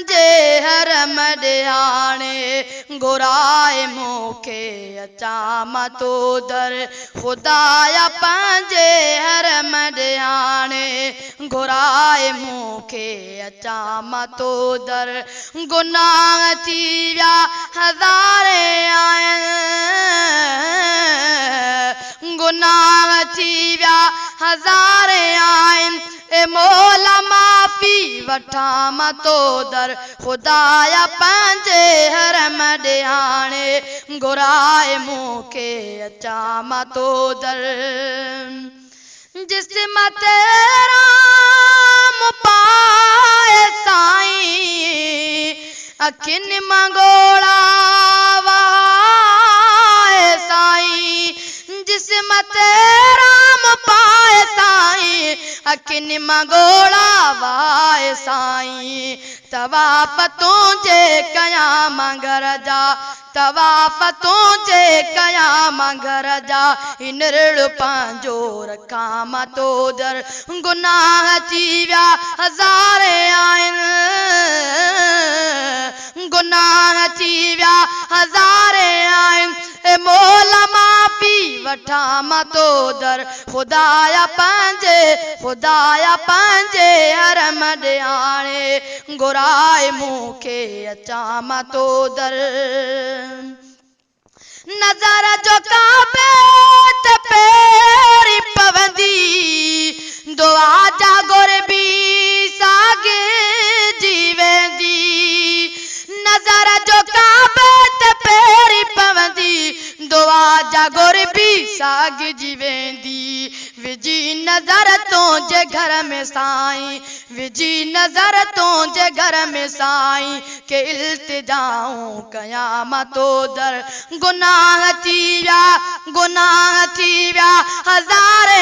पंहिंजे हरम ॾियाणे घुराए मूंखे अचां मां तो दर ख़ुदाया पंहिंजे हरम ॾियाणे घुराए मूंखे अचां मां तो दर गुनाह थी विया हज़ारे आहिनि गुनाह थी विया हज़ारे आहिनि ए मौला माफ़ी वठां मां तो दर ख़ुदाया पंहिंजे हरम ॾियाणे घुराए मूंखे अचां मां तो दर जिस्म तेरा पाए साईं अखियुनि मां ॻोढ़ा वाए साईं जिस्म तेरा पाए साईं अखियुनि मां ॻोढ़ा वाए साईं तवाफ़ तुंहिंजे कयां मां घर जा तवाफ़ तुंहिंजे कयां मां घर जा हिनड़ पंहिंजो रखां मां तो दर गुनाह थी विया हज़ारे आहिनि गुनाह थी विया हज़ारे आहिनि ए मौला माफ़ी वठां मां तो दर ख़ुदाया पंहिंजे हरम ॾियाणे घुराए मूंखे अचां मां तो दर नज़र जो काबे ते पेरी पवंदी दुआ जा गुर बि साॻिजी वेंदी नज़र जो काबे ते पेरी पवंदी दुआ जा गुर बि साॻिजी वेंदी विझी नज़र तुंहिंजे घर में साईं विझी नज़र तुंहिंजे घर में साईं के इल्तिजाऊं कयां मां तो दर गुनाह थी विया हज़ारे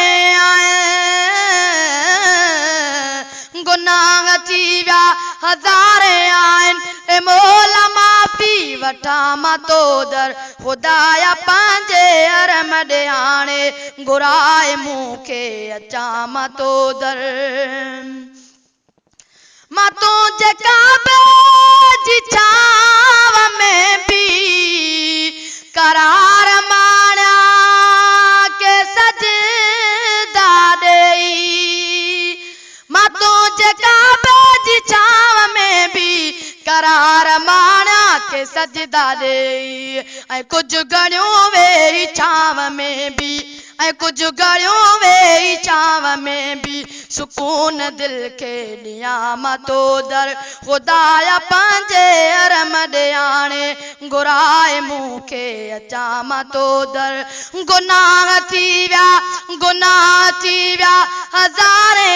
आहिनि गुनाह थी विया हज़ारे आहिनि ए मौला माफ़ी वठां मां तो दर ख़ुदाया पंहिंजे हरम ॾियाणे घुराए मूंखे अचां मां तो दर मां तुंहिंजे काबे जी छांव में बि करार माणिया के सजदा ॾेई मां तुंहिंजे काबे जी छांव में बि करार माणिया के सजदा ॾेई ऐं कुझु घड़ियूं वेही छांव में बि ऐं कुझु घड़ियूं वेही छांव में बि सुकून दिलि खे ॾियां मां तो दर ख़ुदाया पंहिंजे हरम ॾियाणे घुराए मूंखे अचां मां तो दर गुनाह थी विया हज़ारे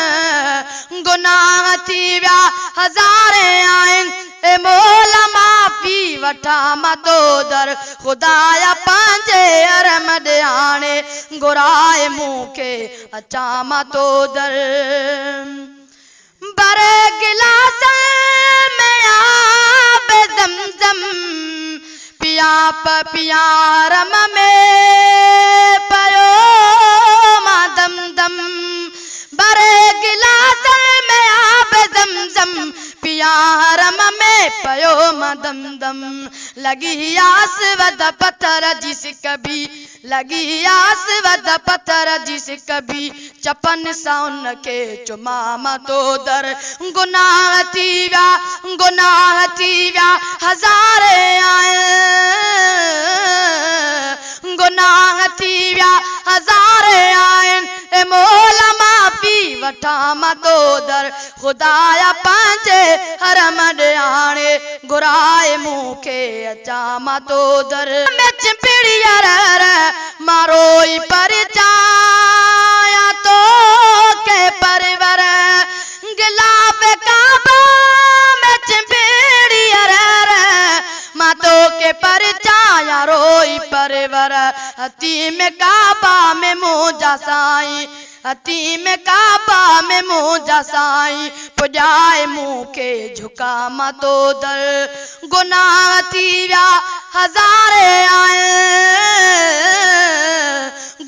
आहिनि गुनाह थी विया हज़ारे आहिनि ए मौला माफ़ी वठां मां तो दर ख़ुदाया पंहिंजे हरम ॾियाणे घुराए मूंखे अचां मां तो दर बरे गिलास में आब ज़मज़म पिया पिया रम में पयो मां दम दम बरे गिलास में आब ज़मज़म पिया रम में पयो मां दम दम लगी आस वद पत्थर जी सिक भी लगी आस वद पत्थर जी सिक भी चपन सां उनखे चुमा मां तो दर गुनाह थी विया हज़ारे आहिनि गुनाह थी विया हज़ारे आहिनि ए मौला माफ़ी वठां मां तो दर ख़ुदाया पंहिंजे हरम ॾियाणे घुराए मूंखे अचां मां तो दर में चिंपिड़िया मारोई पर चाया तो के परवर गिलाफ काबा में चिंपिड़िया मां तो के पर चाया रोई परवर हती में काबा में मुंहिंजा साईं हती में काबा में मुंहिंजा साईं पुॼाए मूंखे झुका मां तो दर गुनाह थी विया हज़ारे आहिनि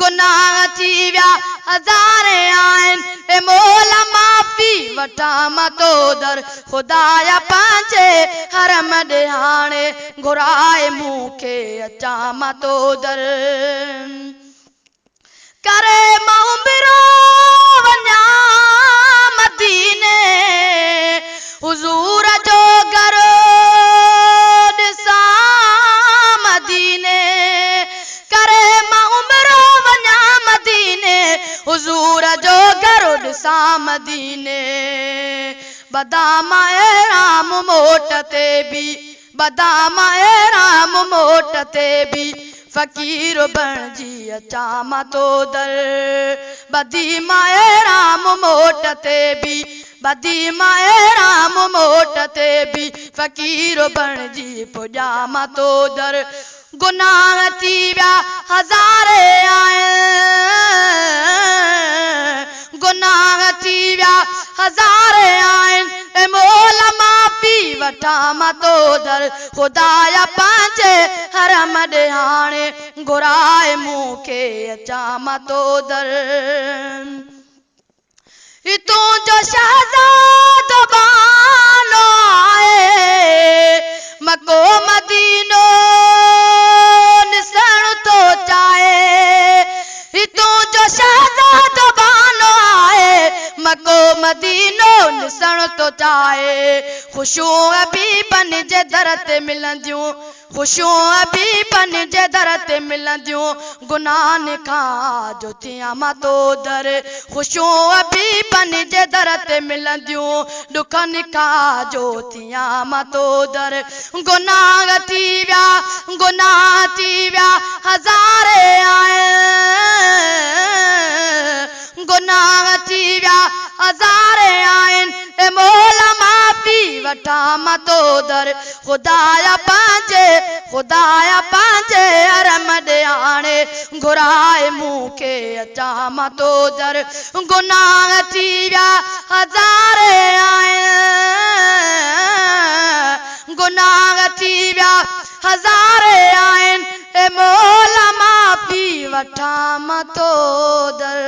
गुनाह थी विया हज़ारे आहिनि ए मौला माफ़ी वठां मां तो दर ख़ुदाया पंहिंजे हरम ॾे हाणे घुराए मूंखे अचां मां तो दर करे मां उमिरो वञा मदीने हुज़ूर जो घर ॾिसां मदीने करे मां उमिरो वञा मदीने हुज़ूर जो घर ॾिसां मदीने बदाम राम मोट ते बि बदाम राम मोट ते बि फ़कीर बणिजी अचां मां तो दर बदी माए राम मोट ते बि बदी माए राम मोट ते बि फ़कीर बणिजी पुॼां मां तो दर गुनाह थी विया हज़ारे आहिनि गुनाह थी विया हज़ारे आहिनि ए मौला माफ़ी वठां मां तो दर ख़ुदाया पंहिंजे हरम ॾे हाणे घुराए मूंखे अचां मां तो दर तूं जो शहज़ादो बानो आहे मको मदीनो ॾिसण थो चाहे तूं जो शहज़ादो बानो आहे मको मदीनो ॾिसण थो चाहे ख़ुशियूं हबीबन जे दर ते मिलंदियूं ख़ुशियूं हबीबन जे दर ते मिलंदियूं गुनाहनि खां जो थियां मां तो दर ख़ुशियूं हबीबन जे दर ते मिलंदियूं ॾुखनि खां जो थियां मां तो दर गुनाह थी विया हज़ारे आहिनि गुनाह थी विया हज़ारे आहिनि ए मौला माफ़ी वठां मां तो दर ख़ुदाया पंहिंजे हरम ॾे हाणे घुराए मूंखे अचां मां तो दर गुनाह थी विया हज़ारे आहिनि गुनाह थी विया हज़ारे आहिनि ए मौला माफ़ी वठां मां तो दर